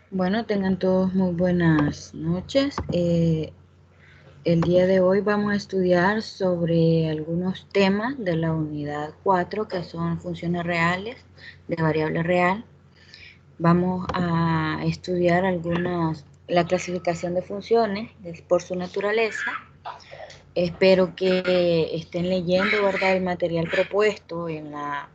Bueno, tengan todos muy buenas noches. El día de hoy vamos a estudiar sobre algunos temas de la unidad 4 que son funciones reales de variable real. Vamos a estudiar la clasificación de funciones por su naturaleza. Espero que estén leyendo, ¿verdad?, el material propuesto en la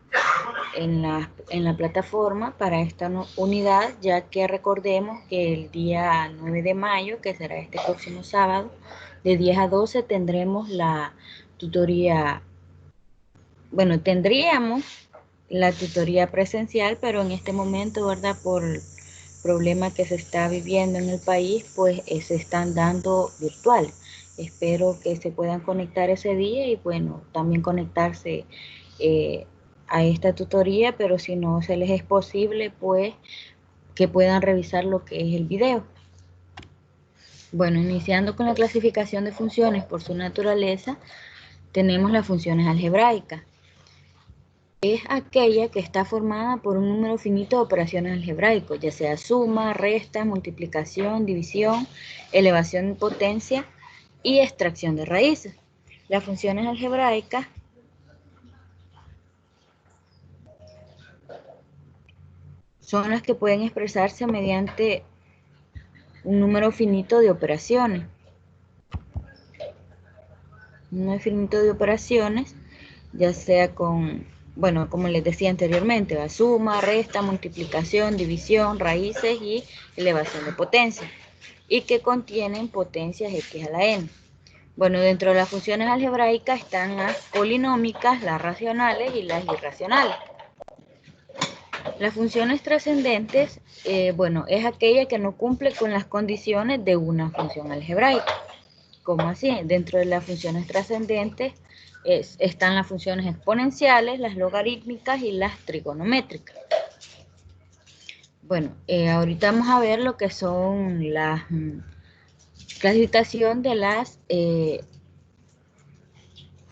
plataforma para esta unidad, ya que recordemos que el día 9 de mayo, que será este próximo sábado, de 10 a 12 tendremos la tutoría, bueno, tendríamos la tutoría presencial, pero en este momento, ¿verdad?, por el problema que se está viviendo en el país, pues se están dando virtual. Espero que se puedan conectar ese día y bueno, también conectarse a esta tutoría, pero si no se les es posible, pues que puedan revisar lo que es el video. Bueno, iniciando con la clasificación de funciones por su naturaleza, tenemos las funciones algebraicas. Es aquella que está formada por un número finito de operaciones algebraicas, ya sea suma, resta, multiplicación, división, elevación en potencia y extracción de raíces. Las funciones algebraicas son las que pueden expresarse mediante un número finito de operaciones. Un número finito de operaciones, ya sea con, bueno, como les decía anteriormente, la suma, resta, multiplicación, división, raíces y elevación de potencia, y que contienen potencias x a la n. Bueno, dentro de las funciones algebraicas están las polinómicas, las racionales y las irracionales. Las funciones trascendentes, bueno, es aquella que no cumple con las condiciones de una función algebraica. ¿Cómo así? Dentro de las funciones trascendentes están las funciones exponenciales, las logarítmicas y las trigonométricas. Bueno, ahorita vamos a ver lo que son las clasificación de las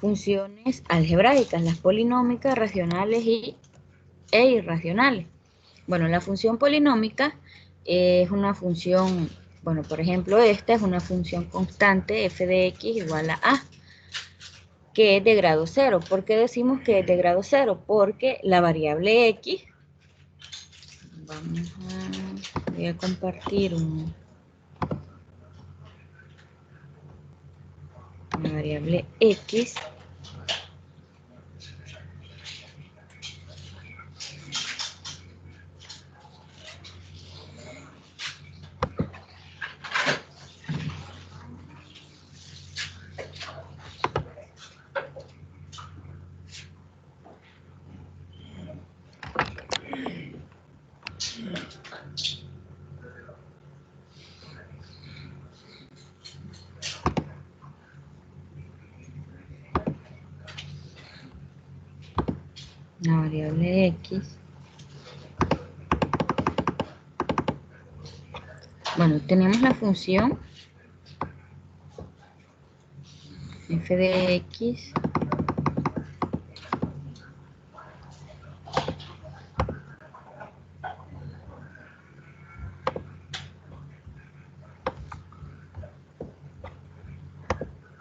funciones algebraicas, las polinómicas, racionales e irracionales. Bueno, la función polinómica es una función, bueno, por ejemplo, esta es una función constante f de x igual a que es de grado 0. ¿Por qué decimos que es de grado 0? Porque la variable x, voy a compartir una variable x, la variable x. Bueno, tenemos la función f de x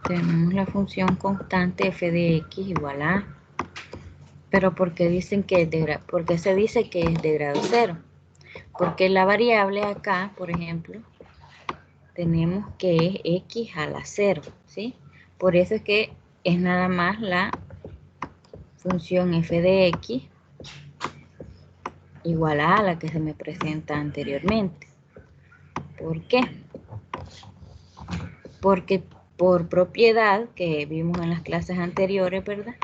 tenemos la función constante f de x igual a, pero ¿por qué dicen que es por qué se dice que es de grado 0? Porque la variable acá, por ejemplo, tenemos que es x a la 0, ¿sí? Por eso es que es nada más la función f de x igual a la que se me presenta anteriormente. ¿Por qué? Porque por propiedad que vimos en las clases anteriores, ¿verdad?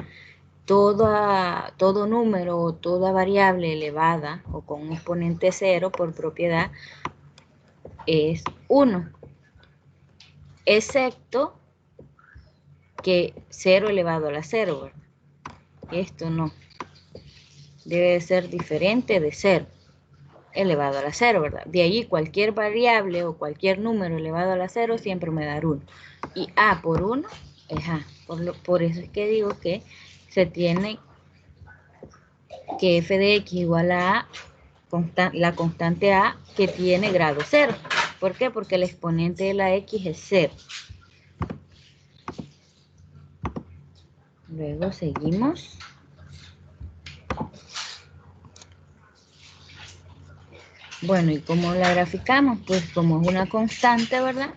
Todo número o toda variable elevada o con un exponente 0 por propiedad es 1, excepto que 0 elevado a la 0, ¿verdad? Esto no. Debe ser diferente de 0 elevado a la 0, ¿verdad? De ahí cualquier variable o cualquier número elevado a la 0 siempre me da 1. Y a por 1 es a. Por eso es que digo que se tiene que f de x igual a la constante a que tiene grado 0. ¿Por qué? Porque el exponente de la x es 0. Luego seguimos. Bueno, ¿y cómo la graficamos? Pues como es una constante, ¿verdad?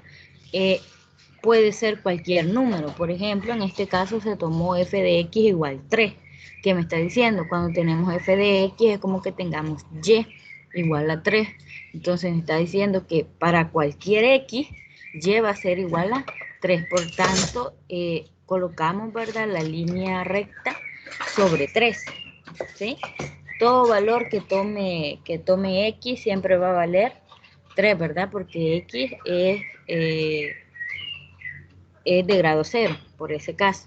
Puede ser cualquier número. Por ejemplo, en este caso se tomó f de x igual 3. ¿Qué me está diciendo? Cuando tenemos f de x es como que tengamos y igual a 3. Entonces me está diciendo que para cualquier x, y va a ser igual a 3. Por tanto, colocamos, ¿verdad?, la línea recta sobre 3. ¿Sí? Todo valor que tome x siempre va a valer 3, ¿verdad? Porque x es de grado 0, por ese caso.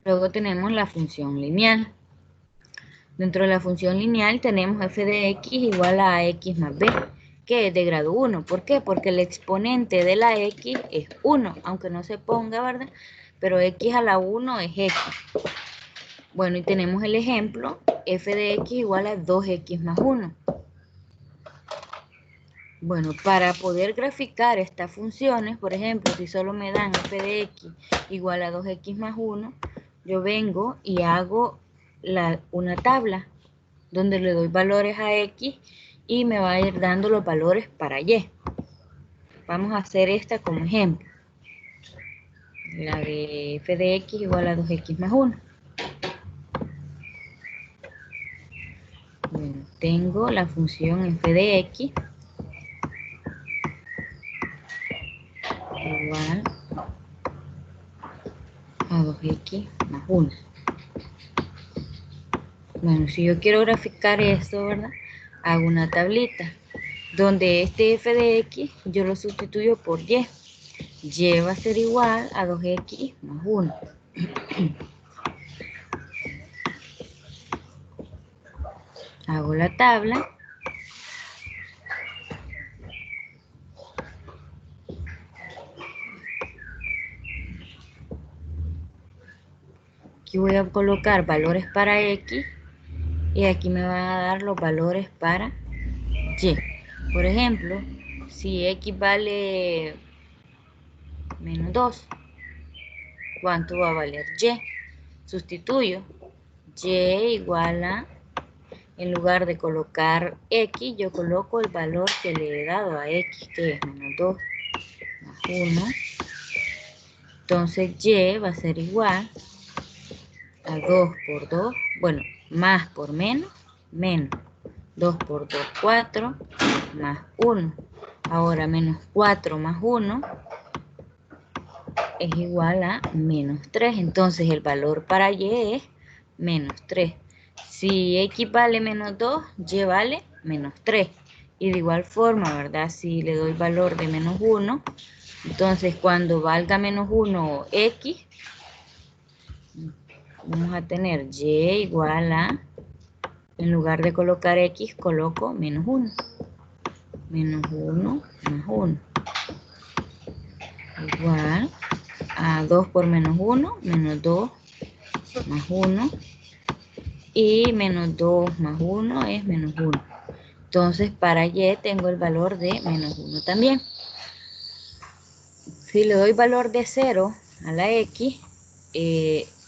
Luego tenemos la función lineal. Dentro de la función lineal tenemos f de x igual a x más b, que es de grado 1. ¿Por qué? Porque el exponente de la x es 1, aunque no se ponga, ¿verdad? Pero x a la 1 es x. Bueno, y tenemos el ejemplo, f de x igual a 2x más 1. Bueno, para poder graficar estas funciones, por ejemplo, si solo me dan f de x igual a 2x más 1, yo vengo y hago una tabla donde le doy valores a x y me va a ir dando los valores para y. Vamos a hacer esta como ejemplo. La de f de x igual a 2x más 1. Bueno, tengo la función f de x igual a 2x más 1. Bueno, si yo quiero graficar esto, ¿verdad? Hago una tablita donde este f de x yo lo sustituyo por y. Y va a ser igual a 2x más 1. Hago la tabla. Aquí voy a colocar valores para x y aquí me van a dar los valores para y. Por ejemplo, si x vale menos 2, ¿cuánto va a valer y? Sustituyo y igual a, en lugar de colocar x, yo coloco el valor que le he dado a x, que es menos 2 más 1. Entonces y va a ser igual a 2 por 2, bueno, más por menos, menos. 2 por 2, 4, más 1. Ahora menos 4 más 1 es igual a menos 3. Entonces el valor para y es menos 3. Si x vale menos 2, y vale menos 3. Y de igual forma, ¿verdad? Si le doy valor de menos 1, entonces cuando valga menos 1 x, vamos a tener y igual a, en lugar de colocar x, coloco menos 1. Menos 1 más 1. Igual a 2 por menos 1, menos 2 más 1. Y menos 2 más 1 es menos 1. Entonces para y tengo el valor de menos 1 también. Si le doy valor de 0 a la x,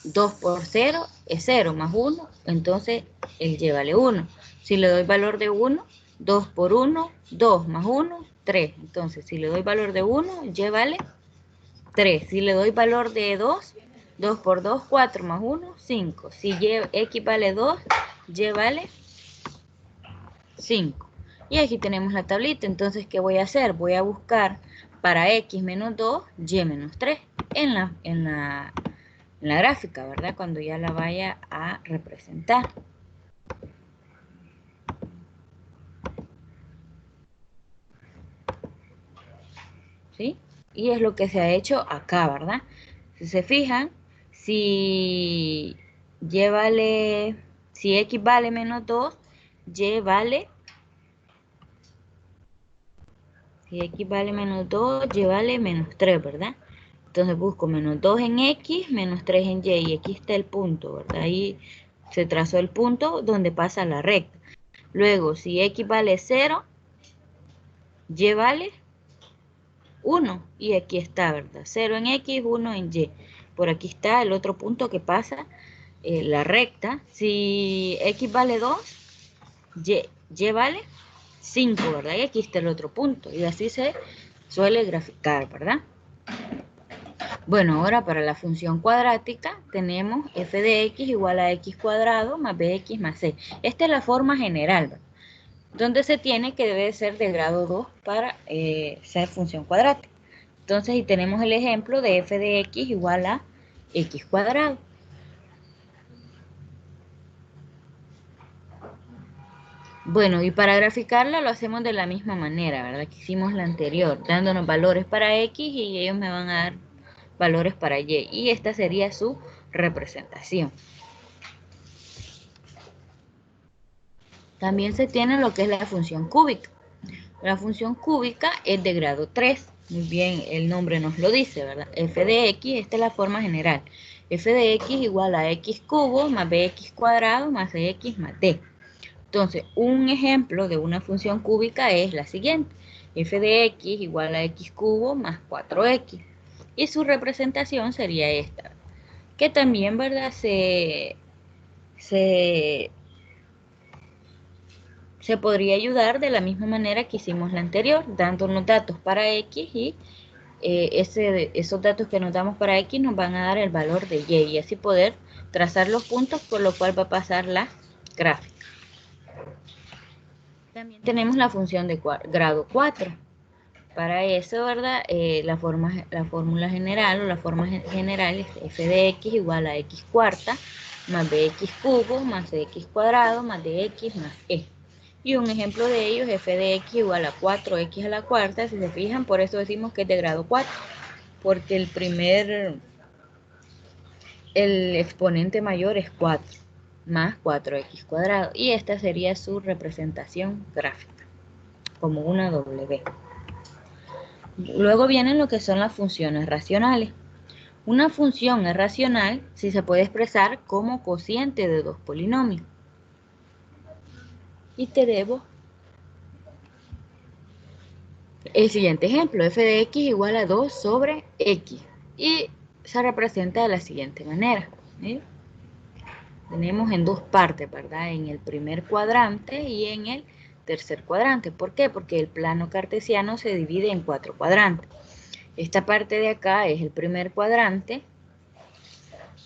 2 por 0 es 0 más 1, entonces el y vale 1. Si le doy valor de 1, 2 por 1, 2 más 1, 3. Entonces si le doy valor de 1, y vale 3. Si le doy valor de 2, 2 por 2, 4 más 1, 5. Si x vale 2, y vale 5. Y aquí tenemos la tablita. Entonces, ¿qué voy a hacer? Voy a buscar para x menos 2, y menos 3 en la gráfica, ¿verdad? Cuando ya la vaya a representar. ¿Sí? Y es lo que se ha hecho acá, ¿verdad? Si se fijan, si x vale menos 2, y vale, si x vale menos 2, y vale menos 3, ¿verdad? Entonces busco menos 2 en x, menos 3 en y aquí está el punto, ¿verdad? Ahí Se trazó el punto donde pasa la recta. Luego, si x vale 0, y vale 1. Y aquí está, ¿verdad? 0 en x, 1 en y. Por aquí está el otro punto que pasa la recta. Si x vale 2, y vale 5, ¿verdad? Y aquí está el otro punto. Y así se suele graficar, ¿verdad? Bueno, ahora para la función cuadrática tenemos f de x igual a x cuadrado más bx más c. Esta es la forma general, ¿verdad? Donde se tiene que debe ser de grado 2 para ser función cuadrática. Entonces, ahí tenemos el ejemplo de f de x igual a x cuadrado. Bueno, y para graficarla lo hacemos de la misma manera, ¿verdad? Que hicimos la anterior, dándonos valores para x y ellos me van a dar valores para y. Y esta sería su representación. También se tiene lo que es la función cúbica. La función cúbica es de grado 3. Muy bien, el nombre nos lo dice, ¿verdad? F de x, esta es la forma general. F de x igual a x cubo más bx cuadrado más cx más d. Entonces, un ejemplo de una función cúbica es la siguiente. F de x igual a x cubo más 4x. Y su representación sería esta. Que también, ¿verdad? Se podría ayudar de la misma manera que hicimos la anterior, dándonos datos para x y esos datos que nos damos para x nos van a dar el valor de y así poder trazar los puntos por lo cual va a pasar la gráfica. También tenemos la función de grado 4. Para eso, ¿verdad? La fórmula general o la forma general es f de x igual a x cuarta más bx cubo más x cuadrado más dx más e. Y un ejemplo de ello es f de x igual a 4x a la cuarta. Si se fijan, por eso decimos que es de grado 4. Porque el exponente mayor es 4 más 4x cuadrado. Y esta sería su representación gráfica, como una W. Luego vienen lo que son las funciones racionales. Una función es racional si se puede expresar como cociente de dos polinomios. Y te debo el siguiente ejemplo, f de x igual a 2 sobre x. Y se representa de la siguiente manera. ¿Sí? Tenemos en dos partes, ¿verdad? En el primer cuadrante y en el tercer cuadrante. ¿Por qué? Porque el plano cartesiano se divide en 4 cuadrantes. Esta parte de acá es el primer cuadrante.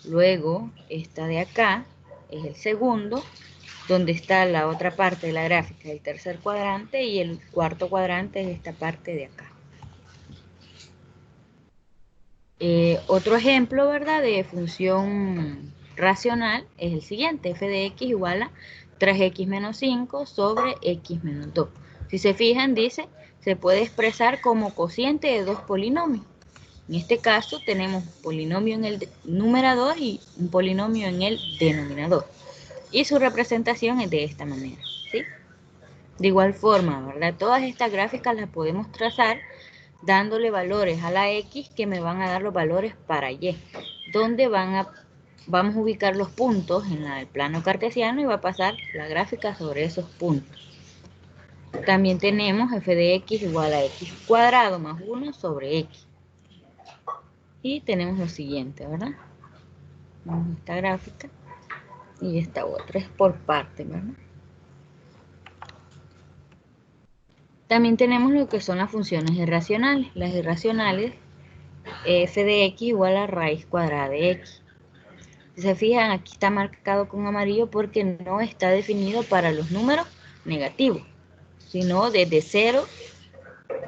Luego, esta de acá es el segundo, donde está la otra parte de la gráfica, el tercer cuadrante, y el cuarto cuadrante es esta parte de acá. Otro ejemplo, ¿verdad?, de función racional es el siguiente, f de x igual a 3x menos 5 sobre x menos 2. Si se fijan, dice, se puede expresar como cociente de dos polinomios. En este caso tenemos un polinomio en el numerador y un polinomio en el denominador. Y su representación es de esta manera, ¿sí? De igual forma, ¿verdad? Todas estas gráficas las podemos trazar dándole valores a la X que me van a dar los valores para Y, donde vamos a ubicar los puntos en el plano cartesiano y va a pasar la gráfica sobre esos puntos. También tenemos f de x igual a x cuadrado más 1 sobre x. Y tenemos lo siguiente, ¿verdad? Esta gráfica y esta otra, es por parte, ¿verdad? También tenemos lo que son las funciones irracionales. Las irracionales, f de x igual a raíz cuadrada de x. Si se fijan, aquí está marcado con amarillo porque no está definido para los números negativos, sino desde 0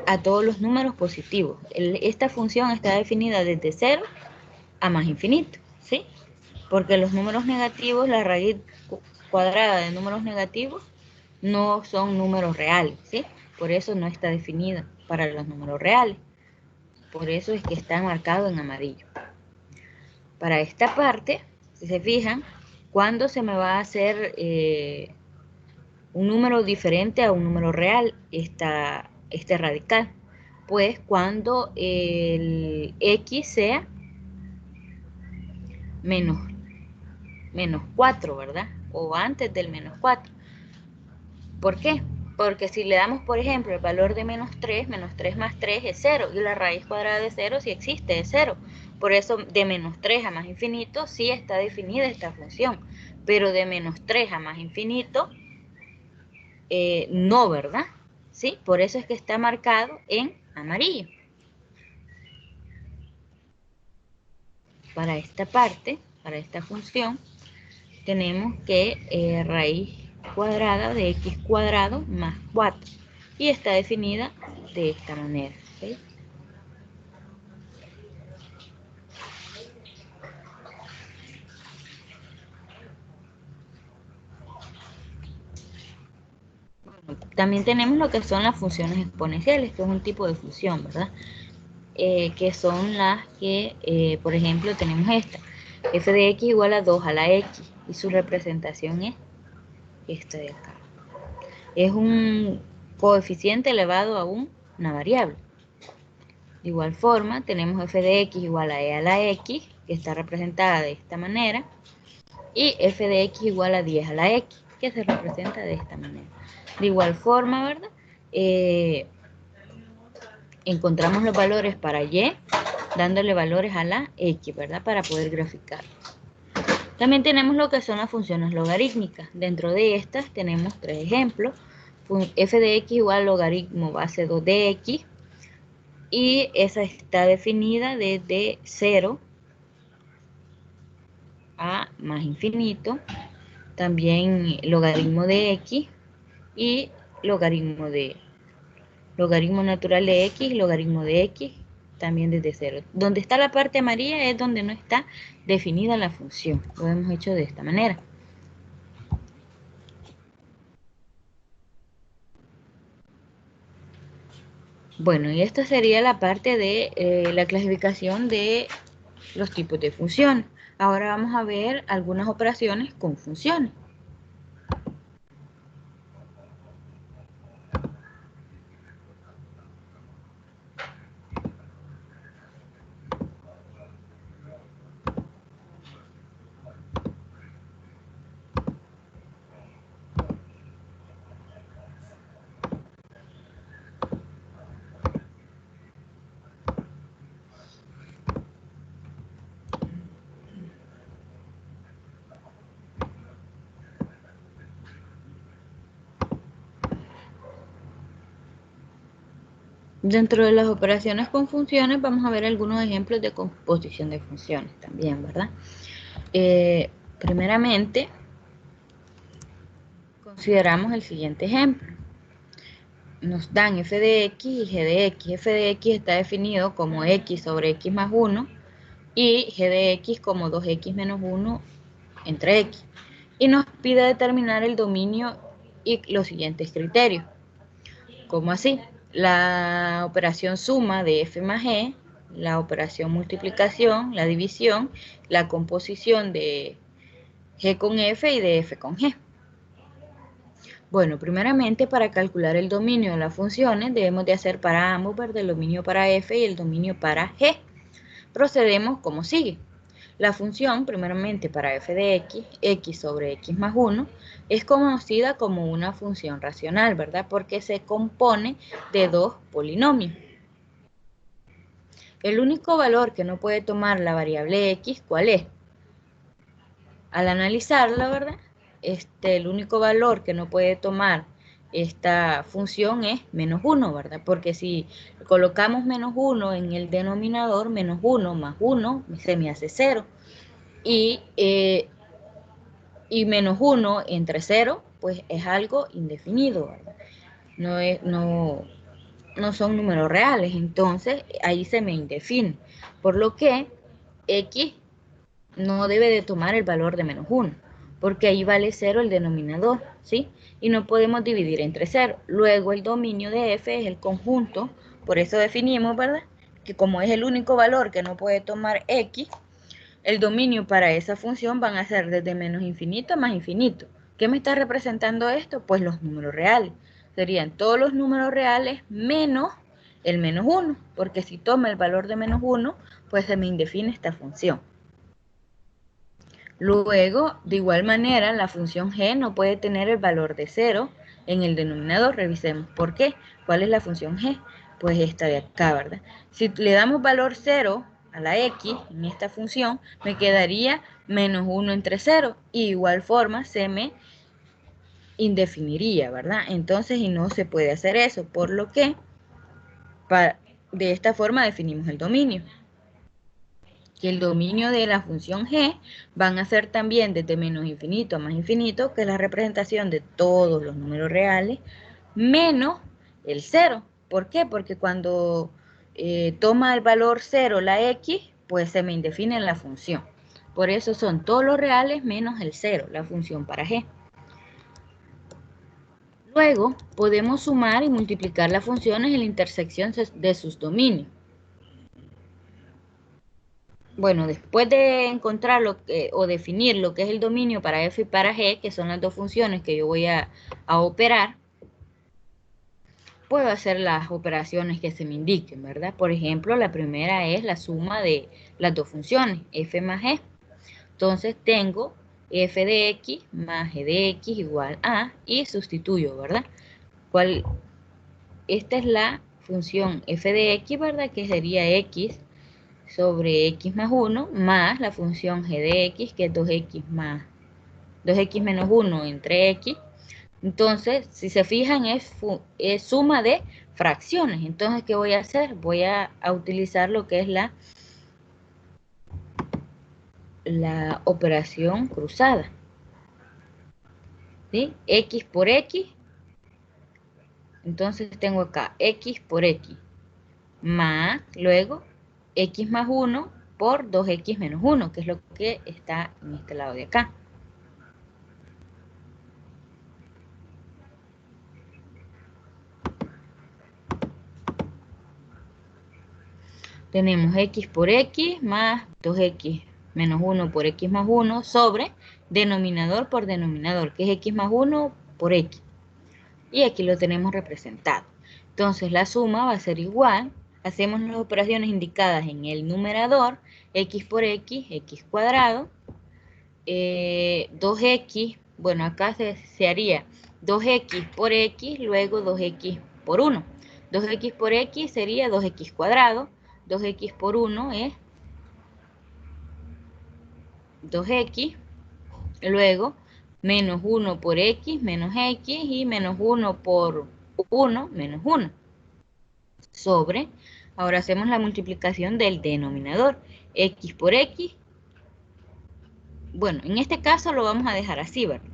a todos los números positivos. Esta función está definida desde 0 a más infinito, ¿sí? Porque los números negativos, la raíz cuadrada de números negativos, no son números reales, ¿sí? Por eso no está definida para los números reales. Por eso es que está marcado en amarillo. Para esta parte, si se fijan, ¿cuándo se me va a hacer un número diferente a un número real, este radical? Pues cuando el x sea menos menos 4, ¿verdad? O antes del menos 4. ¿Por qué? Porque si le damos, por ejemplo, el valor de menos 3 más 3 es 0, y la raíz cuadrada de 0 sí existe, es 0. Por eso de menos 3 a más infinito sí está definida esta función, pero de menos 3 a más infinito no, ¿verdad? ¿Sí? Por eso es que está marcado en amarillo. Para esta parte, para esta función, tenemos que raíz cuadrada de x cuadrado más 4. Y está definida de esta manera. ¿Sí? También tenemos lo que son las funciones exponenciales, que es un tipo de función, ¿verdad? Que son las que, por ejemplo, tenemos esta. F de x igual a 2 a la x, y su representación es esta de acá. Es un coeficiente elevado a una variable. De igual forma, tenemos f de x igual a e a la x, que está representada de esta manera, y f de x igual a 10 a la x, que se representa de esta manera. De igual forma, ¿verdad? Encontramos los valores para y, dándole valores a la x, ¿verdad? Para poder graficar. También tenemos lo que son las funciones logarítmicas. Dentro de estas tenemos tres ejemplos. F de x igual a logaritmo base 2 de x, y esa está definida desde 0 a más infinito. También logaritmo de x y logaritmo natural de x y logaritmo de x también desde 0. Donde está la parte amarilla es donde no está definida la función. Lo hemos hecho de esta manera. Bueno, y esta sería la parte de la clasificación de los tipos de funciones. Ahora vamos a ver algunas operaciones con funciones. Dentro de las operaciones con funciones vamos a ver algunos ejemplos de composición de funciones también, ¿verdad? Primeramente, consideramos el siguiente ejemplo. Nos dan f de x y g de x. F de x está definido como x sobre x más 1 y g de x como 2x menos 1 entre x. Y nos pide determinar el dominio y los siguientes criterios. ¿Cómo así? La operación suma de f más g, la operación multiplicación, la división, la composición de g con f y de f con g. Bueno, primeramente para calcular el dominio de las funciones debemos de hacer para ambos, ¿verdad? El dominio para f y el dominio para g. Procedemos como sigue. La función, primeramente para f de x, x sobre x más 1, es conocida como una función racional, ¿verdad? Porque se compone de dos polinomios. El único valor que no puede tomar la variable x, ¿cuál es? Al analizarla, ¿verdad? El único valor que no puede tomar esta función es menos 1, ¿verdad? Porque si colocamos menos 1 en el denominador, menos 1 más 1 se me hace 0. Y menos 1 entre 0, pues es algo indefinido, ¿verdad? No son números reales, entonces ahí se me indefine. Por lo que x no debe de tomar el valor de menos 1, porque ahí vale 0 el denominador, ¿sí? Y no podemos dividir entre 0. Luego el dominio de f es el conjunto, por eso definimos, ¿verdad? Que como es el único valor que no puede tomar x, el dominio para esa función van a ser desde menos infinito a más infinito. ¿Qué me está representando esto? Pues los números reales. Serían todos los números reales menos el menos 1, porque si toma el valor de menos 1, pues se me indefine esta función. Luego, de igual manera, la función g no puede tener el valor de 0 en el denominador. Revisemos por qué. ¿Cuál es la función g? Pues esta de acá, ¿verdad? Si le damos valor 0 a la x en esta función, me quedaría menos 1 entre 0. Y de igual forma se me indefiniría, ¿verdad? Entonces, y no se puede hacer eso, por lo que de esta forma definimos el dominio. Que el dominio de la función g van a ser también desde menos infinito a más infinito, que es la representación de todos los números reales, menos el 0. ¿Por qué? Porque cuando toma el valor 0 la x, pues se me indefine la función. Por eso son todos los reales menos el 0, la función para g. Luego, podemos sumar y multiplicar las funciones en la intersección de sus dominios. Bueno, después de encontrar o definir lo que es el dominio para f y para g, que son las dos funciones que yo voy a operar, puedo hacer las operaciones que se me indiquen, ¿verdad? Por ejemplo, la primera es la suma de las dos funciones, f más g. Entonces tengo f de x más g de x igual a, y sustituyo, ¿verdad? Esta es la función f de x, ¿verdad? Que sería x sobre x más 1 más la función g de x, que es 2x menos 1 entre x. Entonces, si se fijan, es suma de fracciones. Entonces, ¿qué voy a hacer? Voy a utilizar lo que es la operación cruzada, ¿sí? X por x. Entonces, tengo acá x por x más, luego, x más 1 por 2x menos 1, que es lo que está en este lado de acá. Tenemos x por x más 2x menos 1 por x más 1 sobre denominador por denominador, que es x más 1 por x. Y aquí lo tenemos representado. Entonces la suma va a ser igual. Hacemos las operaciones indicadas en el numerador, x por x, x cuadrado, 2x, bueno, acá se haría 2x por x, luego 2x por 1. 2x por x sería 2x cuadrado, 2x por 1 es 2x, luego menos 1 por x, menos x, y menos 1 por 1, menos 1, sobre, ahora hacemos la multiplicación del denominador, x por x, bueno, en este caso lo vamos a dejar así, ¿verdad?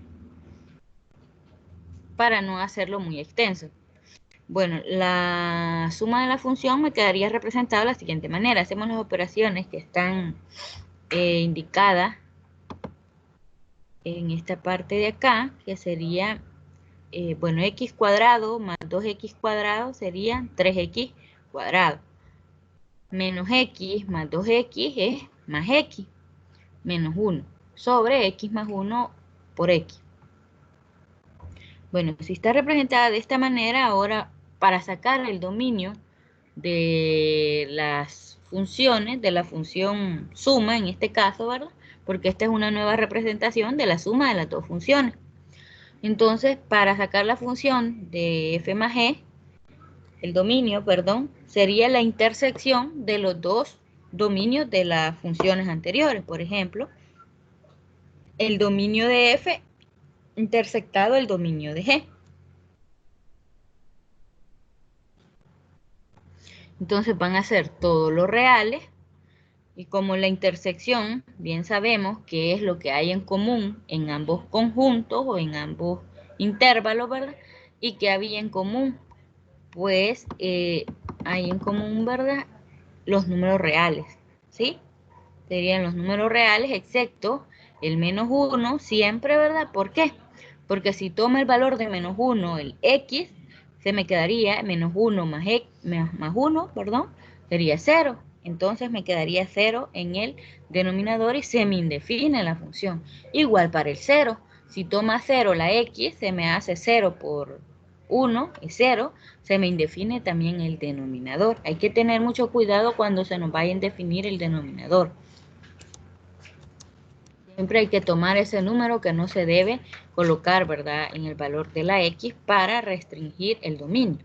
Para no hacerlo muy extenso. Bueno, la suma de la función me quedaría representada de la siguiente manera. Hacemos las operaciones que están indicadas en esta parte de acá, que sería, bueno, x cuadrado más 2x cuadrado sería 3x cuadrado. Menos x más 2x es más x, menos 1, sobre x más 1 por x. Bueno, si está representada de esta manera, ahora para sacar el dominio de las funciones, de la función suma en este caso, ¿verdad? Porque esta es una nueva representación de la suma de las dos funciones. Entonces, para sacar la función de f más g, el dominio, perdón, sería la intersección de los dos dominios de las funciones anteriores. Por ejemplo, el dominio de f intersectado el dominio de g. Entonces van a ser todos los reales, y como la intersección, bien sabemos que es lo que hay en común en ambos conjuntos o en ambos intervalos, ¿verdad? Y que había en común, pues hay en común, ¿verdad? Los números reales, ¿sí? Serían los números reales, excepto el menos 1, siempre, ¿verdad? ¿Por qué? Porque si toma el valor de menos 1, el x, se me quedaría menos 1 más 1, perdón, sería 0. Entonces me quedaría 0 en el denominador y se me indefine la función. Igual para el 0. Si toma 0 la x, se me hace 0 por 1, es 0, se me indefine también el denominador. Hay que tener mucho cuidado cuando se nos vaya a indefinir el denominador. Siempre hay que tomar ese número que no se debe colocar, ¿verdad?, en el valor de la X para restringir el dominio.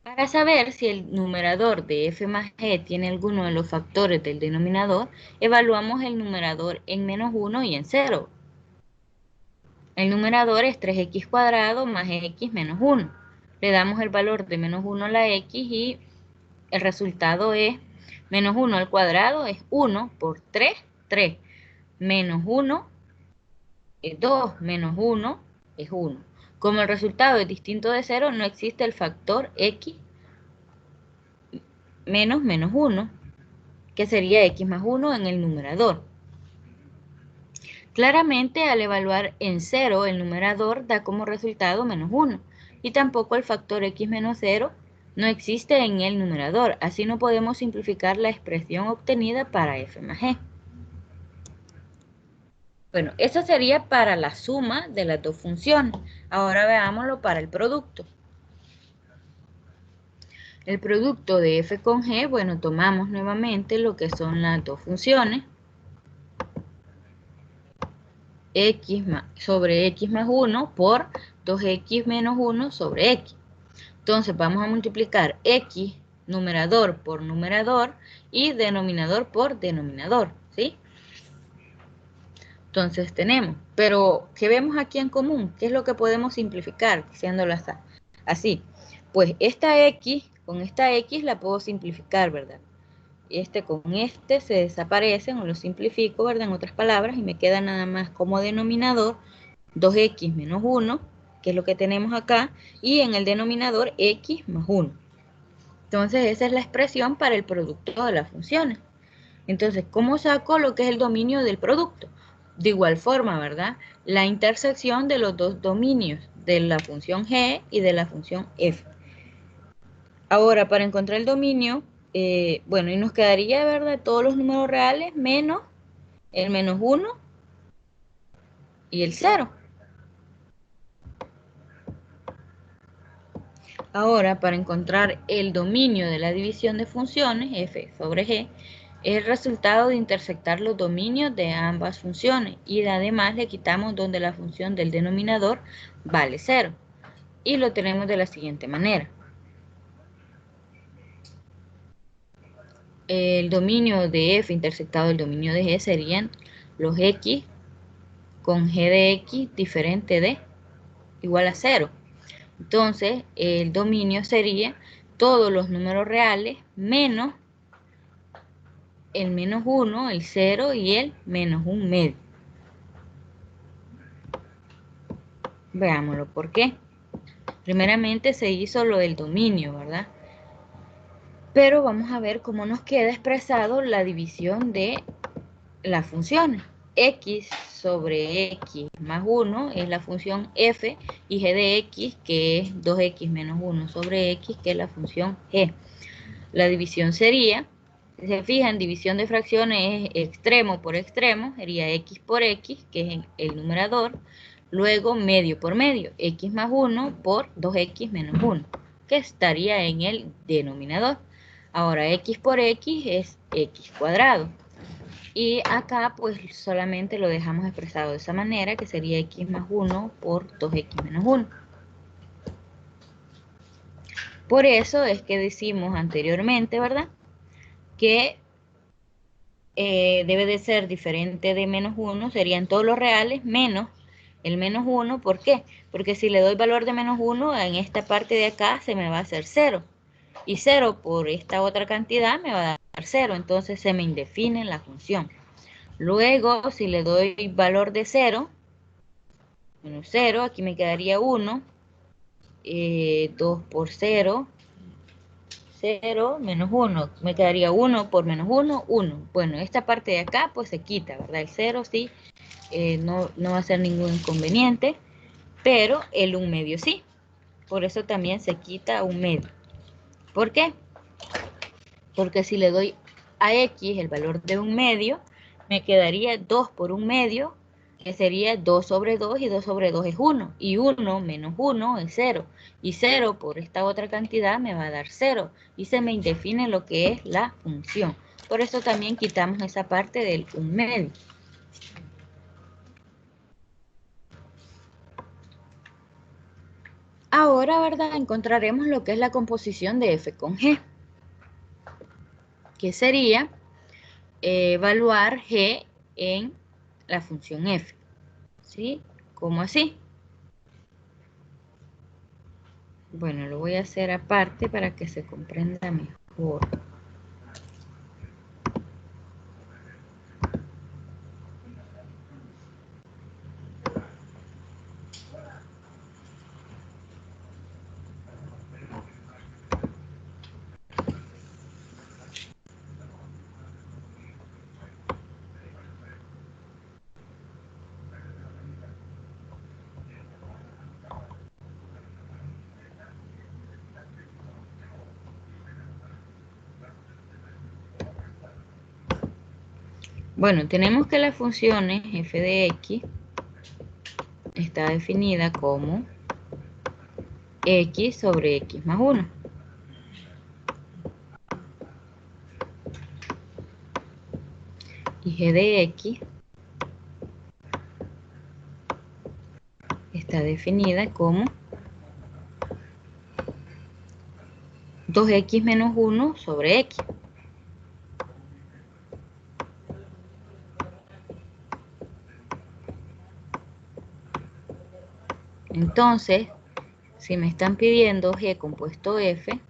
Para saber si el numerador de f más g tiene alguno de los factores del denominador, evaluamos el numerador en menos 1 y en 0. El numerador es 3x cuadrado más x menos 1. Le damos el valor de menos 1 a la x y el resultado es menos 1 al cuadrado es 1 por 3, 3. Menos 1 es 2, menos 1 es 1. Como el resultado es distinto de 0, no existe el factor x menos menos 1, que sería x más 1 en el numerador. Claramente, al evaluar en 0, el numerador da como resultado menos 1, y tampoco el factor x menos 0 no existe en el numerador, así no podemos simplificar la expresión obtenida para f más g. Bueno, eso sería para la suma de las dos funciones. Ahora veámoslo para el producto. El producto de f con g, bueno, tomamos nuevamente lo que son las dos funciones. X sobre x más 1 por 2x menos 1 sobre x. Entonces vamos a multiplicar x numerador por numerador y denominador por denominador, ¿sí? Entonces tenemos, pero ¿qué vemos aquí en común? ¿Qué es lo que podemos simplificar, diciéndolo así? Pues esta x con esta x la puedo simplificar, ¿verdad? Este con este se desaparecen o lo simplifico, ¿verdad? En otras palabras, y me queda nada más como denominador 2x menos 1, que es lo que tenemos acá, y en el denominador x más 1. Entonces esa es la expresión para el producto de las funciones. Entonces, ¿cómo saco lo que es el dominio del producto? De igual forma, ¿verdad? La intersección de los dos dominios, de la función g y de la función f. Ahora, para encontrar el dominio, bueno, y nos quedaría, ¿verdad?, todos los números reales menos el menos 1 y el 0. Ahora, para encontrar el dominio de la división de funciones, f sobre g, es el resultado de intersectar los dominios de ambas funciones y además le quitamos donde la función del denominador vale 0. Y lo tenemos de la siguiente manera. El dominio de f intersectado del dominio de g serían los x con g de x diferente de igual a 0. Entonces, el dominio sería todos los números reales menos el menos 1, el 0 y el menos 1 medio. Veámoslo, ¿por qué? Primeramente se hizo lo del dominio, ¿verdad? Pero vamos a ver cómo nos queda expresado la división de las funciones. X sobre x más 1 es la función f y g de x, que es 2x menos 1 sobre x, que es la función g. La división sería, si se fijan, división de fracciones es extremo por extremo, sería x por x, que es el numerador, luego medio por medio, x más 1 por 2x menos 1, que estaría en el denominador. Ahora x por x es x cuadrado. Y acá pues solamente lo dejamos expresado de esa manera, que sería x más 1 por 2x menos 1. Por eso es que decimos anteriormente, ¿verdad?, que debe de ser diferente de menos 1, serían todos los reales menos el menos 1. ¿Por qué? Porque si le doy valor de menos 1, en esta parte de acá se me va a hacer 0. Y 0 por esta otra cantidad me va a dar 0, entonces se me indefine la función. Luego, si le doy valor de 0, menos 0, aquí me quedaría 1, 2 por 0, 0, menos 1, me quedaría 1 por menos 1, 1. Bueno, esta parte de acá pues se quita, ¿verdad? El 0 sí, no va a ser ningún inconveniente, pero el 1 medio sí. Por eso también se quita 1 medio. ¿Por qué? Porque si le doy a x el valor de 1 medio, me quedaría 2 por 1 medio, que sería 2 sobre 2 y 2 sobre 2 es 1. Y 1 menos 1 es 0. Y 0 por esta otra cantidad me va a dar 0. Y se me indefine lo que es la función. Por eso también quitamos esa parte del 1/2. Ahora, ¿verdad? Encontraremos lo que es la composición de f con g, que sería evaluar g en la función f. ¿Sí? ¿Cómo así? Bueno, lo voy a hacer aparte para que se comprenda mejor. Bueno, tenemos que las funciones f de x está definida como x sobre x más 1. Y g de x está definida como 2x menos 1 sobre x. Entonces, si me están pidiendo g compuesto f,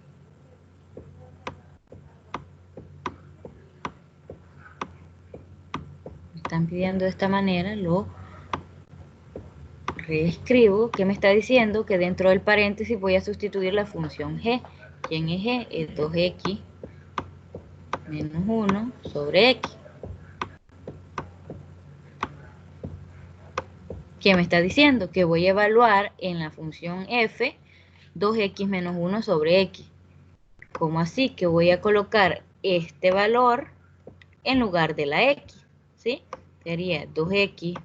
me están pidiendo de esta manera, lo reescribo. ¿Qué me está diciendo? Que dentro del paréntesis voy a sustituir la función g. ¿Quién es g? Es 2x menos 1 sobre x. ¿Qué me está diciendo? Que voy a evaluar en la función f 2x menos 1 sobre x. ¿Cómo así? Que voy a colocar este valor en lugar de la x, ¿sí? Sería 2x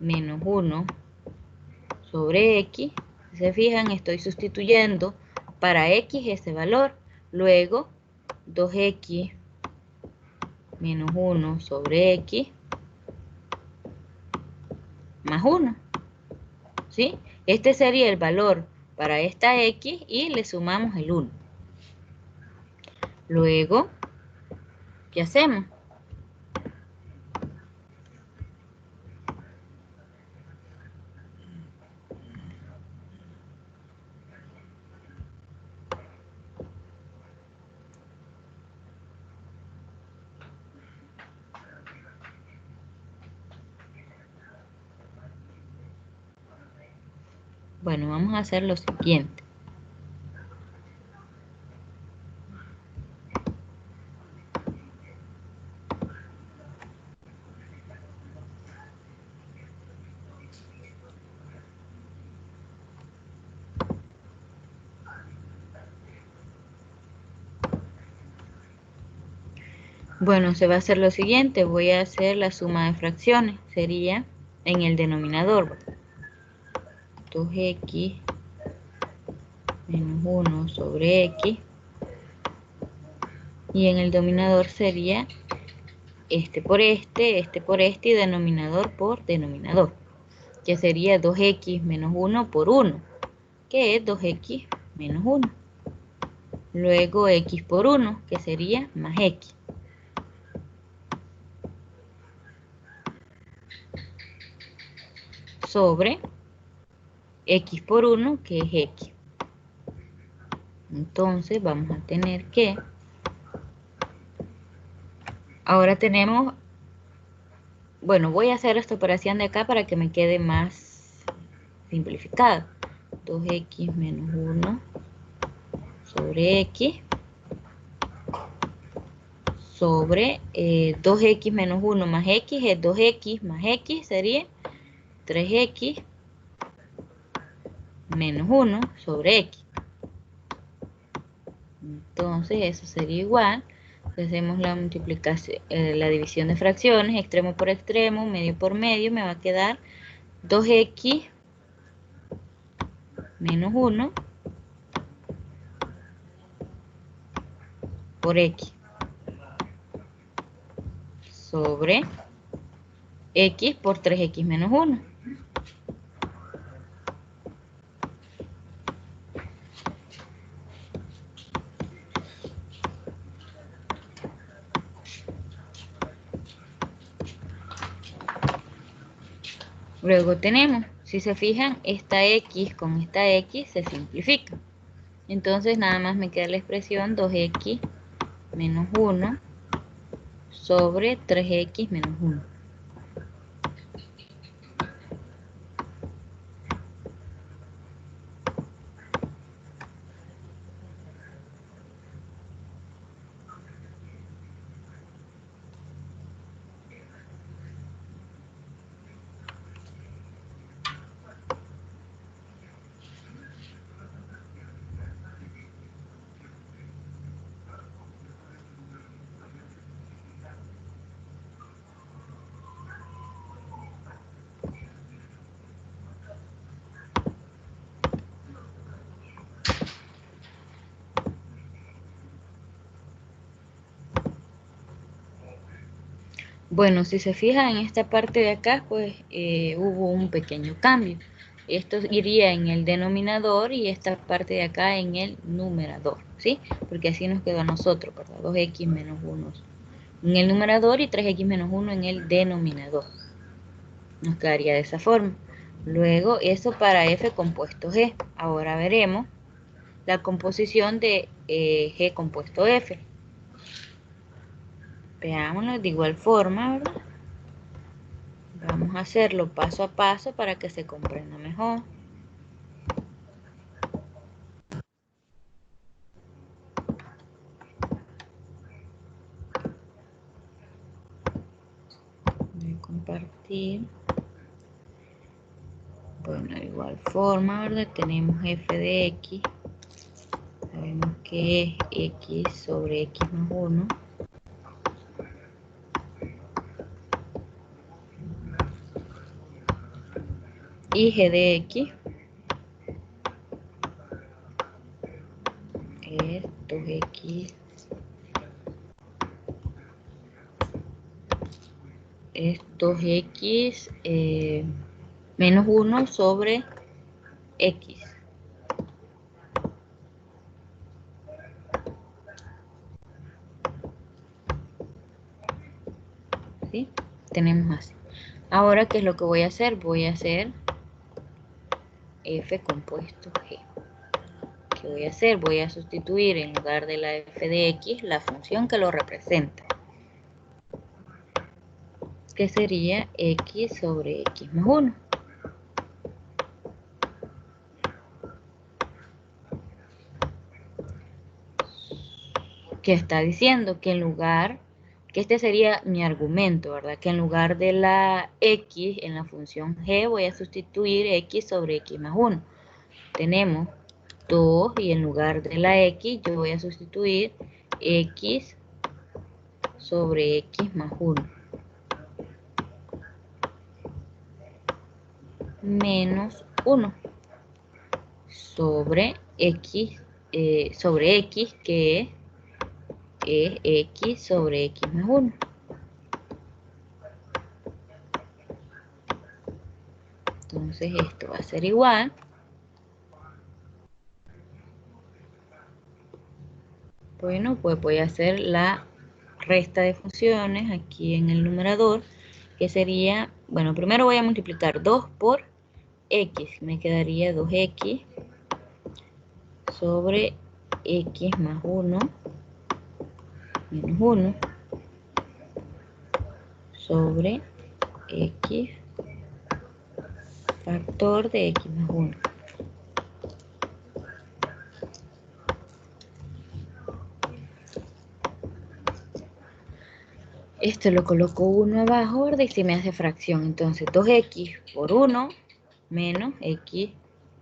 menos 1 sobre x. Si se fijan, estoy sustituyendo para x ese valor. Luego, 2x menos 1 sobre x más 1, ¿sí? Este sería el valor para esta x y le sumamos el 1. Luego, ¿qué hacemos? Bueno, vamos a hacer lo siguiente. Bueno, se va a hacer lo siguiente. Voy a hacer la suma de fracciones. Sería en el denominador. 2x menos 1 sobre x. Y en el denominador sería este por este y denominador por denominador. Que sería 2x menos 1 por 1. Que es 2x menos 1. Luego x por 1, que sería más x. Sobre x por 1, que es x. Entonces vamos a tener que... Ahora tenemos... Bueno, voy a hacer esta operación de acá para que me quede más simplificado. 2x menos 1 sobre x sobre 2x menos 1 más x es 2x más x, sería 3x menos 1 sobre x. Entonces eso sería igual hacemos la multiplicación, la división de fracciones, extremo por extremo, medio por medio, me va a quedar 2x menos 1 por x sobre x por 3x menos 1. Luego tenemos, si se fijan, esta x con esta x se simplifica. Entonces nada más me queda la expresión 2x menos 1 sobre 3x menos 1. Bueno, si se fijan en esta parte de acá, pues hubo un pequeño cambio. Esto iría en el denominador y esta parte de acá en el numerador, ¿sí? Porque así nos quedó a nosotros, ¿verdad? 2x menos 1 en el numerador y 3x menos 1 en el denominador. Nos quedaría de esa forma. Luego, eso para f compuesto g. Ahora veremos la composición de g compuesto f. Veámoslo de igual forma, ¿verdad? Vamos a hacerlo paso a paso para que se comprenda mejor. Voy a compartir. Bueno, de igual forma, ¿verdad? Tenemos f de x. Sabemos que es x sobre x más 1. Y g de x es 2x. Es 2x menos 1 sobre x. ¿Sí? Tenemos así. Ahora, ¿qué es lo que voy a hacer? Voy a hacer f compuesto g. ¿Qué voy a hacer? Voy a sustituir en lugar de la f de x la función que lo representa, que sería x sobre x más 1. Que está diciendo que en lugar, que este sería mi argumento, ¿verdad? Que en lugar de la x en la función g voy a sustituir x sobre x más 1. Tenemos 2 y en lugar de la x yo voy a sustituir x sobre x más 1 menos 1 sobre x que es x sobre x más 1. Entonces esto va a ser igual. Bueno, pues voy a hacer la resta de funciones aquí en el numerador, que sería, bueno, primero voy a multiplicar 2 por x, me quedaría 2x sobre x más 1 menos 1 sobre x factor de x más 1. Esto lo coloco 1 abajo, ¿verdad? Y se me hace fracción. Entonces 2x por 1 menos x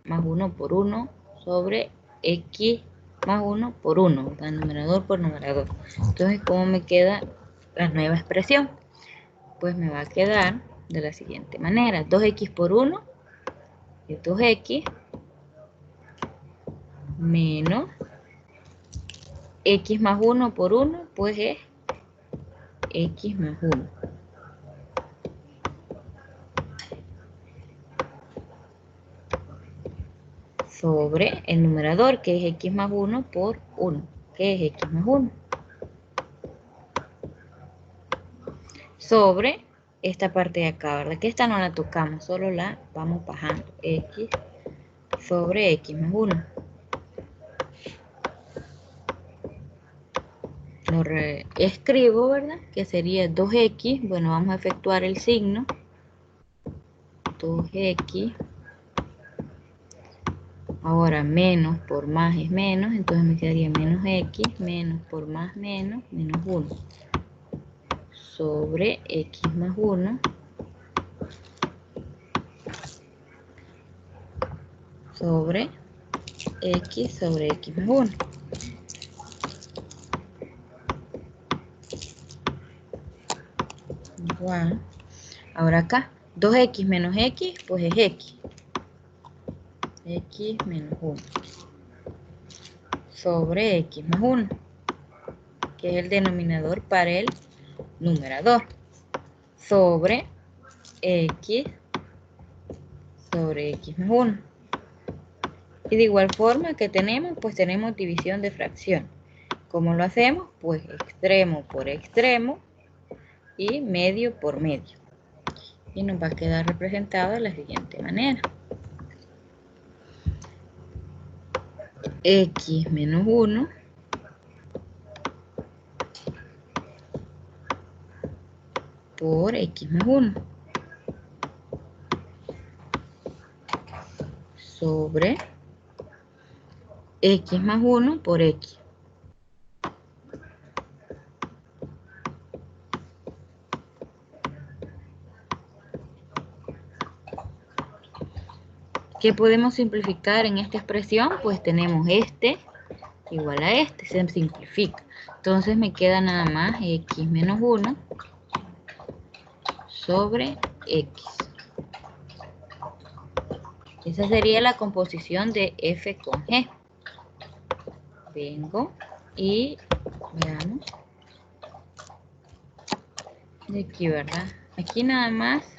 más 1 por 1 sobre x más 1 por 1, ¿verdad? Numerador por numerador. Entonces, ¿cómo me queda la nueva expresión? Pues me va a quedar de la siguiente manera. 2x por 1 es 2x menos x más 1 por 1, pues es x más 1. Sobre el numerador, que es x más 1 por 1, que es x más 1. Sobre esta parte de acá, ¿verdad? Que esta no la tocamos, solo la vamos bajando. X sobre x más 1. Lo escribo, ¿verdad? Que sería 2x. Bueno, vamos a efectuar el signo. 2x. Ahora menos por más es menos, entonces me quedaría menos x, menos por más menos, menos 1. Sobre x más 1. Sobre x más 1. Igual. Ahora acá, 2x menos x, pues es x. X menos 1. Sobre x más 1. Que es el denominador para el numerador. Sobre x sobre x más 1. Y de igual forma que tenemos, pues tenemos división de fracción. ¿Cómo lo hacemos? Pues extremo por extremo y medio por medio. Y nos va a quedar representado de la siguiente manera. X menos 1 por x más 1 sobre x más 1 por x. ¿Qué podemos simplificar en esta expresión? Pues tenemos este igual a este, se simplifica. Entonces me queda nada más x menos 1 sobre x. Esa sería la composición de f con g. Vengo y veamos. De aquí, ¿verdad? Aquí nada más.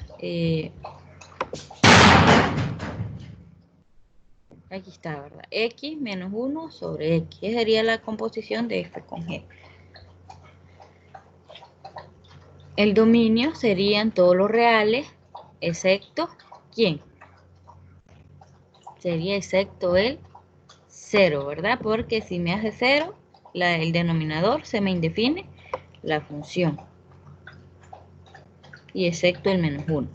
Aquí está, ¿verdad? X menos 1 sobre x. Esa sería la composición de f con g. El dominio serían todos los reales, excepto ¿quién? Sería excepto el 0, ¿verdad? Porque si me hace 0, el denominador se me indefine la función. Y excepto el menos 1.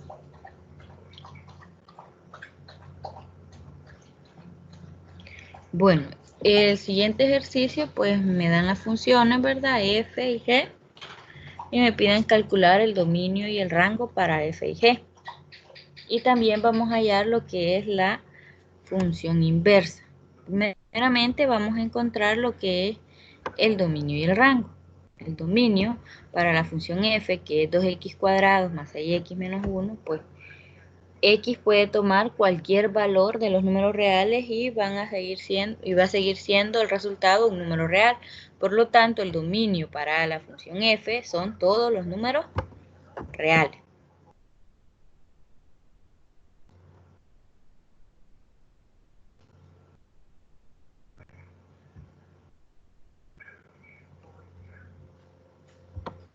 Bueno, el siguiente ejercicio, pues me dan las funciones, ¿verdad? F y G. Y me piden calcular el dominio y el rango para F y G. Y también vamos a hallar lo que es la función inversa. Primeramente vamos a encontrar lo que es el dominio y el rango. El dominio para la función f, que es 2x cuadrados más 6x menos 1, pues x puede tomar cualquier valor de los números reales y va a seguir siendo el resultado un número real. Por lo tanto, el dominio para la función f son todos los números reales.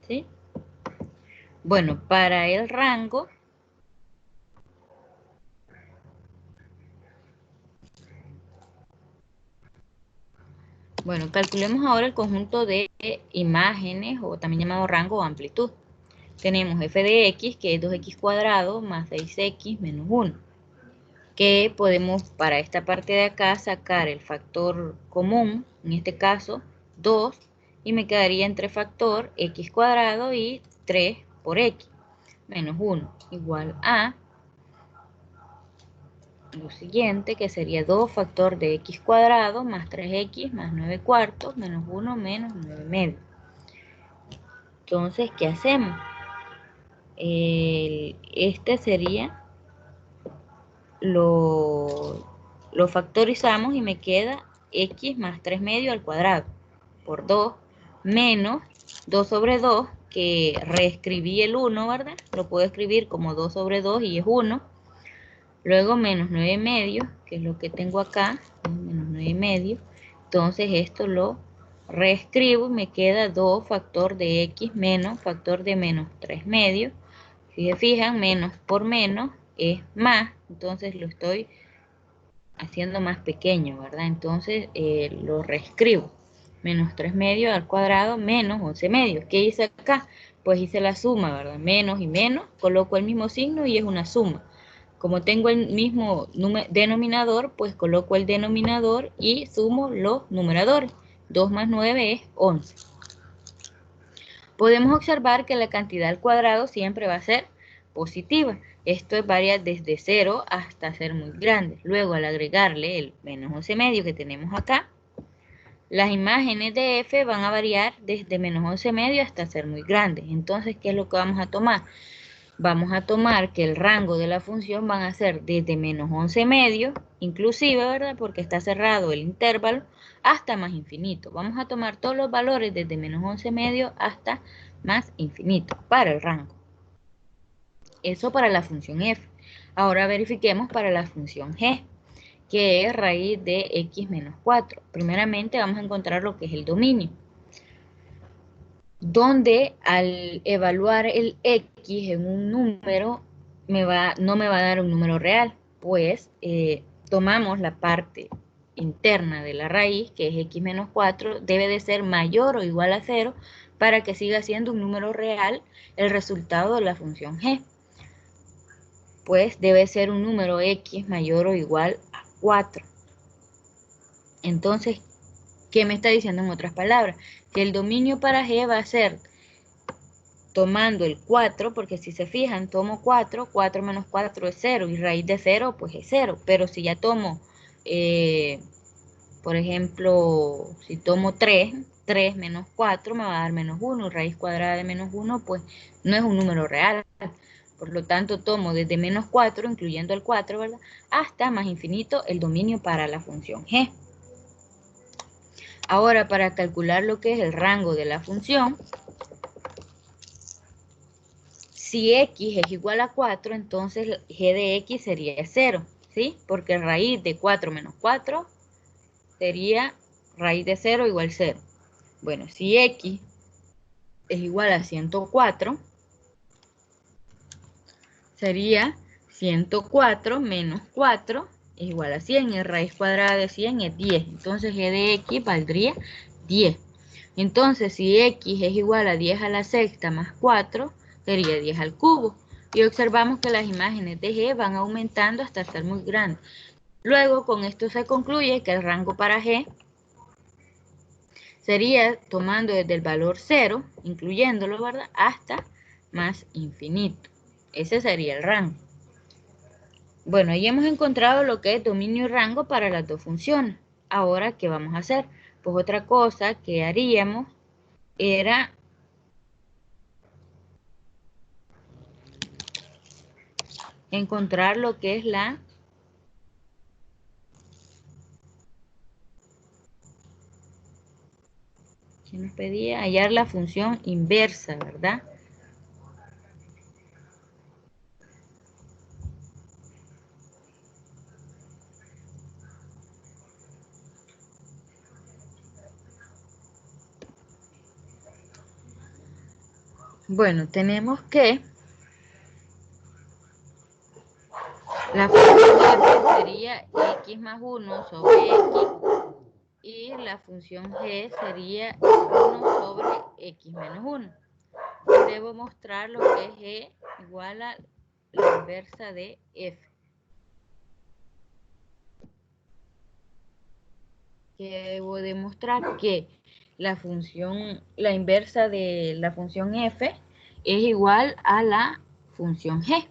¿Sí? Bueno, para el rango, bueno, calculemos ahora el conjunto de imágenes, o también llamado rango o amplitud. Tenemos f de x, que es 2x cuadrado más 6x menos 1. Que podemos, para esta parte de acá, sacar el factor común, en este caso 2, y me quedaría entre factor x cuadrado y 3 por x, menos 1, igual a lo siguiente, que sería 2 factor de x cuadrado más 3x más 9 cuartos menos 1 menos 9 medio. Entonces, ¿qué hacemos? Este sería, lo factorizamos y me queda x más 3 medio al cuadrado por 2 menos 2 sobre 2, que reescribí el 1, ¿verdad? Lo puedo escribir como 2 sobre 2 y es 1. Luego menos 9 medio, que es lo que tengo acá, menos 9 medio. Entonces esto lo reescribo y me queda 2 factor de x menos factor de menos 3 medio. Si se fijan, menos por menos es más, entonces lo estoy haciendo más pequeño, ¿verdad? Entonces lo reescribo. Menos 3 medios al cuadrado menos 11 medios. ¿Qué hice acá? Pues hice la suma, ¿verdad? Menos y menos, coloco el mismo signo y es una suma. Como tengo el mismo denominador, pues coloco el denominador y sumo los numeradores. 2 más 9 es 11. Podemos observar que la cantidad al cuadrado siempre va a ser positiva. Esto varía desde 0 hasta ser muy grande. Luego, al agregarle el menos 11 medio que tenemos acá, las imágenes de f van a variar desde menos 11 medio hasta ser muy grandes. Entonces, ¿qué es lo que vamos a tomar? Vamos a tomar que el rango de la función van a ser desde menos 11 medio, inclusive, ¿verdad? Porque está cerrado el intervalo, hasta más infinito. Vamos a tomar todos los valores desde menos 11 medio hasta más infinito para el rango. Eso para la función f. Ahora verifiquemos para la función g, que es raíz de x menos 4. Primeramente vamos a encontrar lo que es el dominio, donde al evaluar el x en un número no me va a dar un número real, pues tomamos la parte interna de la raíz, que es x menos 4, debe de ser mayor o igual a 0 para que siga siendo un número real el resultado de la función g. Pues debe ser un número x mayor o igual a 4. Entonces, ¿qué me está diciendo en otras palabras? Que el dominio para g va a ser tomando el 4, porque si se fijan, tomo 4, 4 menos 4 es 0, y raíz de 0, pues es 0. Pero si ya tomo, por ejemplo, si tomo 3, 3 menos 4 me va a dar menos 1, y raíz cuadrada de menos 1, pues no es un número real. Por lo tanto, tomo desde menos 4, incluyendo el 4, ¿verdad?, hasta más infinito el dominio para la función g. Ahora, para calcular lo que es el rango de la función, si x es igual a 4, entonces g de x sería 0, ¿sí? Porque raíz de 4 menos 4 sería raíz de 0 igual 0. Bueno, si x es igual a 104, sería 104 menos 4 es igual a 100, y raíz cuadrada de 100 es 10. Entonces g de x valdría 10. Entonces, si x es igual a 10 a la sexta más 4, sería 10 al cubo. Y observamos que las imágenes de g van aumentando hasta ser muy grandes. Luego, con esto se concluye que el rango para g sería tomando desde el valor 0, incluyéndolo, ¿verdad?, hasta más infinito. Ese sería el rango. Bueno, ahí hemos encontrado lo que es dominio y rango para las dos funciones. Ahora, ¿qué vamos a hacer? Pues otra cosa que haríamos era encontrar lo que es la que nos pedía, hallar la función inversa, ¿verdad? Bueno, tenemos que la función f sería x más 1 sobre x, y la función g sería 1 sobre x menos 1. Debo mostrar lo que es g igual a la inversa de f. Que debo demostrar que la inversa de la función f es igual a la función g,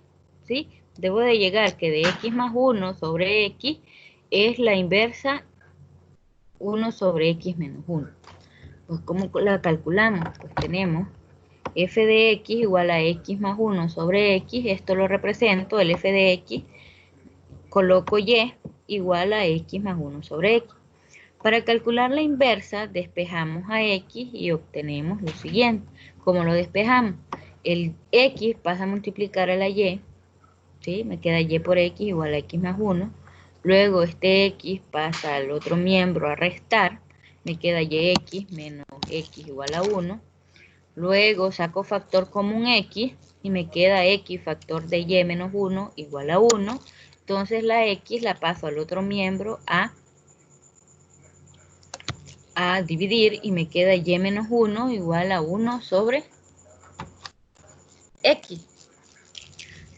¿sí? debo de llegar que de x más 1 sobre x es la inversa 1 sobre x menos 1. Pues ¿cómo la calculamos? Pues tenemos f de x igual a x más 1 sobre x, esto lo represento, el f de x, coloco y igual a x más 1 sobre x. Para calcular la inversa, despejamos a x y obtenemos lo siguiente. ¿Cómo lo despejamos? El x pasa a multiplicar a la y, ¿sí? Me queda y por x igual a x más 1. Luego este x pasa al otro miembro a restar, me queda yx menos x igual a 1. Luego saco factor común x y me queda x factor de y menos 1 igual a 1. Entonces la x la paso al otro miembro a dividir y me queda y menos 1 igual a 1 sobre x.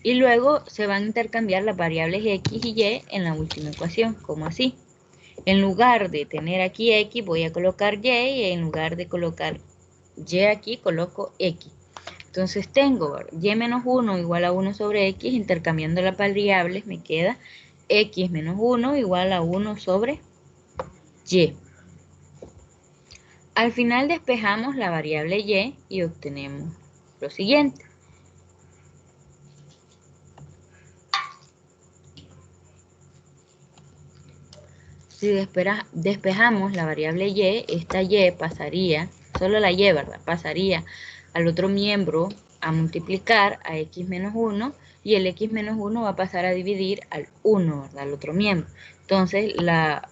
Y luego se van a intercambiar las variables x y y en la última ecuación, como así. En lugar de tener aquí x, voy a colocar y en lugar de colocar y aquí, coloco x. Entonces tengo y menos 1 igual a 1 sobre x, intercambiando las variables me queda x menos 1 igual a 1 sobre y. Al final despejamos la variable y obtenemos lo siguiente. Si despejamos la variable y, esta y pasaría, solo la y, ¿verdad? Pasaría al otro miembro a multiplicar a x menos 1 y el x menos 1 va a pasar a dividir al 1, ¿verdad? Al otro miembro. Entonces la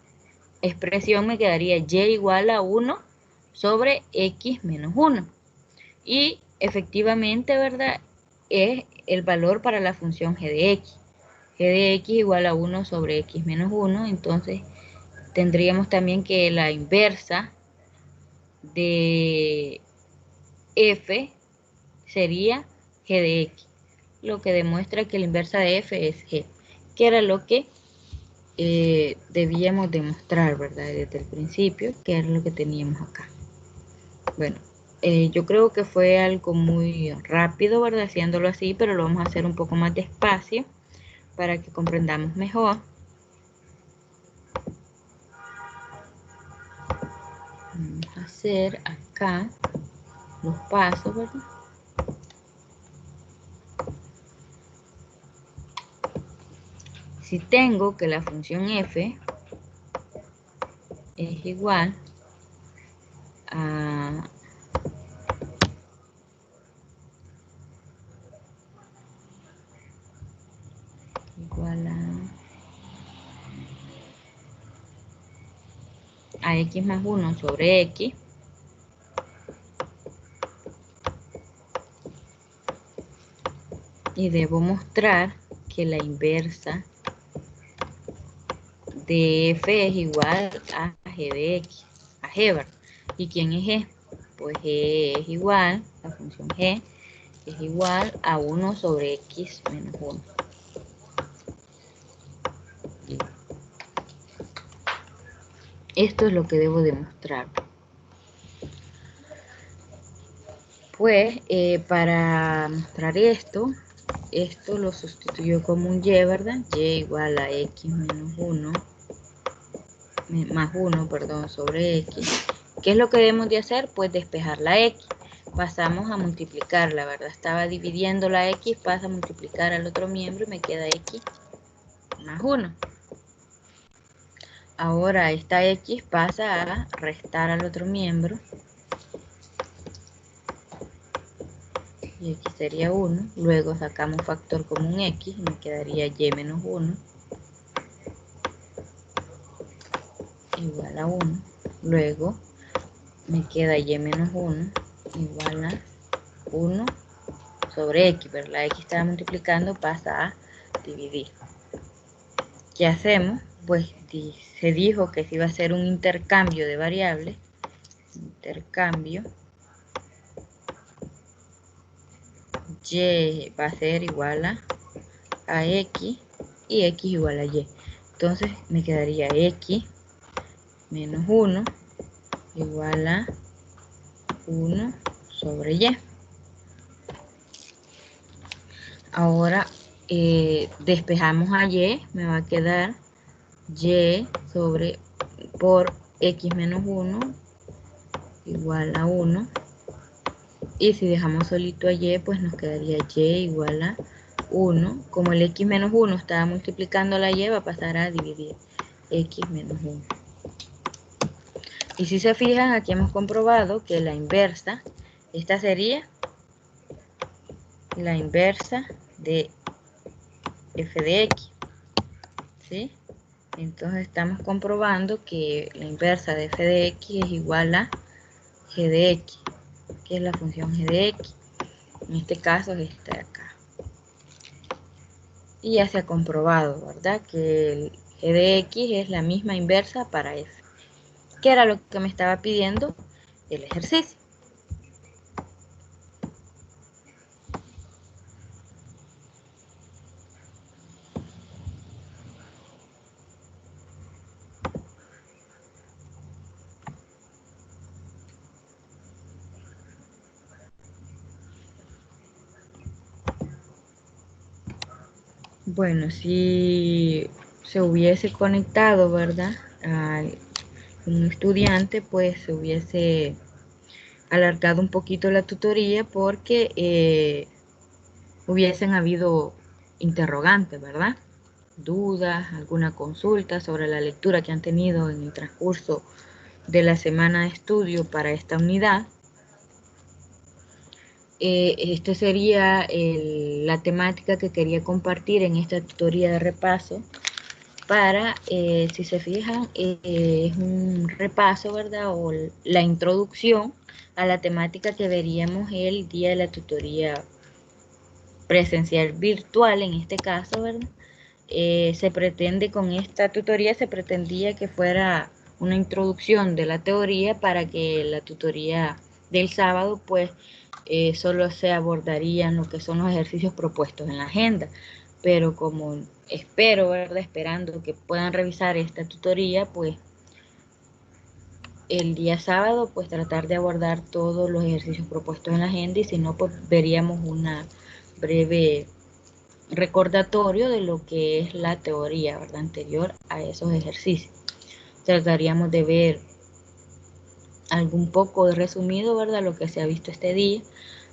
expresión me quedaría y igual a 1 sobre x menos 1. Y efectivamente, ¿verdad? Es el valor para la función g de x. G de x igual a 1 sobre x menos 1, entonces tendríamos también que la inversa de f sería g de x, lo que demuestra que la inversa de f es g, que era lo que debíamos demostrar, ¿verdad? Desde el principio, que era lo que teníamos acá. Bueno, yo creo que fue algo muy rápido, ¿verdad? Haciéndolo así, pero lo vamos a hacer un poco más despacio para que comprendamos mejor. Vamos a hacer acá los pasos, ¿verdad? Si tengo que la función f es igual a x más 1 sobre x, y debo mostrar que la inversa de f es igual a g de x, a g, ¿verdad? ¿Y quién es g? Pues g es igual, la función g es igual a 1 sobre x menos 1. Esto es lo que debo demostrar. Pues para mostrar esto lo sustituyo como un y, ¿verdad? Y igual a x menos 1, más 1, perdón, sobre x. ¿Qué es lo que debemos de hacer? Pues despejar la x. Pasamos a multiplicarla, ¿verdad? Estaba dividiendo la x, pasa a multiplicar al otro miembro y me queda x más 1. Ahora esta x pasa a restar al otro miembro. Y x sería 1. Luego sacamos factor común x y me quedaría y menos 1 igual a 1. Luego me queda y menos 1 igual a 1 sobre x, pero la x estaba multiplicando, pasa a dividir. ¿Qué hacemos? Pues se dijo que se iba a hacer un intercambio de variables. Intercambio. Y va a ser igual a x y x igual a y. Entonces me quedaría x menos 1 igual a 1 sobre y. Ahora despejamos a y, me va a quedar y por x menos 1 igual a 1. Y si dejamos solito a y, pues nos quedaría y igual a 1. Como el x menos 1 estaba multiplicando la y, va a pasar a dividir x menos 1. Y si se fijan, aquí hemos comprobado que la inversa, esta sería la inversa de f de x, ¿sí? Entonces estamos comprobando que la inversa de f de x es igual a g de x, que es la función g de x. En este caso es esta de acá. Y ya se ha comprobado, ¿verdad? Que el g de x es la misma inversa para f, que era lo que me estaba pidiendo el ejercicio. Bueno, si se hubiese conectado, ¿verdad? A un estudiante, pues se hubiese alargado un poquito la tutoría porque hubiesen habido interrogantes, ¿verdad? Dudas, alguna consulta sobre la lectura que han tenido en el transcurso de la semana de estudio para esta unidad. Esta sería la temática que quería compartir en esta tutoría de repaso para, si se fijan, es un repaso, ¿verdad? O la introducción a la temática que veríamos el día de la tutoría presencial virtual, en este caso, ¿verdad? Se pretende con esta tutoría, se pretendía que fuera una introducción de la teoría para que la tutoría del sábado, pues, solo se abordarían lo que son los ejercicios propuestos en la agenda. Pero como espero, ¿verdad? Esperando que puedan revisar esta tutoría, pues, el día sábado, pues, tratar de abordar todos los ejercicios propuestos en la agenda, y si no, pues, veríamos una breve recordatorio de lo que es la teoría, ¿verdad? Anterior a esos ejercicios. Trataríamos de ver algún poco de resumido, ¿verdad? Lo que se ha visto este día.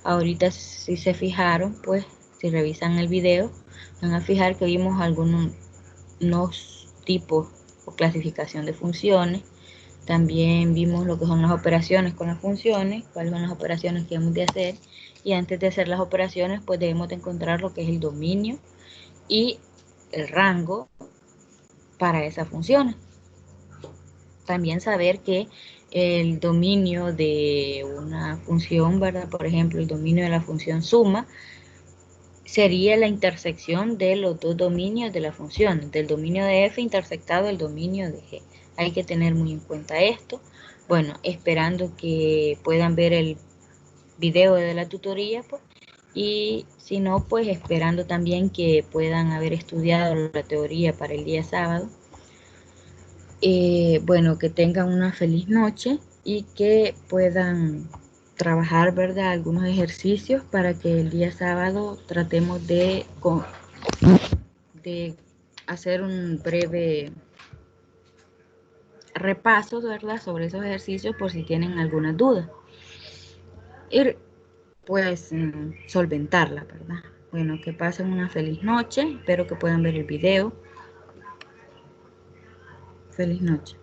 Ahorita, si se fijaron, pues, si revisan el video, van a fijar que vimos algunos tipos o clasificación de funciones. También vimos lo que son las operaciones con las funciones, cuáles son las operaciones que hemos de hacer. Y antes de hacer las operaciones, pues debemos de encontrar lo que es el dominio y el rango para esas funciones. También saber que el dominio de una función, ¿verdad? Por ejemplo, el dominio de la función suma sería la intersección de los dos dominios de la función, del dominio de f intersectado el dominio de g. Hay que tener muy en cuenta esto. Bueno, esperando que puedan ver el video de la tutoría, pues, y si no, pues esperando también que puedan haber estudiado la teoría para el día sábado. Bueno, que tengan una feliz noche y que puedan trabajar, ¿verdad? Algunos ejercicios para que el día sábado tratemos de hacer un breve repaso, ¿verdad? Sobre esos ejercicios por si tienen alguna duda. Y pues solventarla, ¿verdad? Bueno, que pasen una feliz noche. Espero que puedan ver el video. Feliz noche.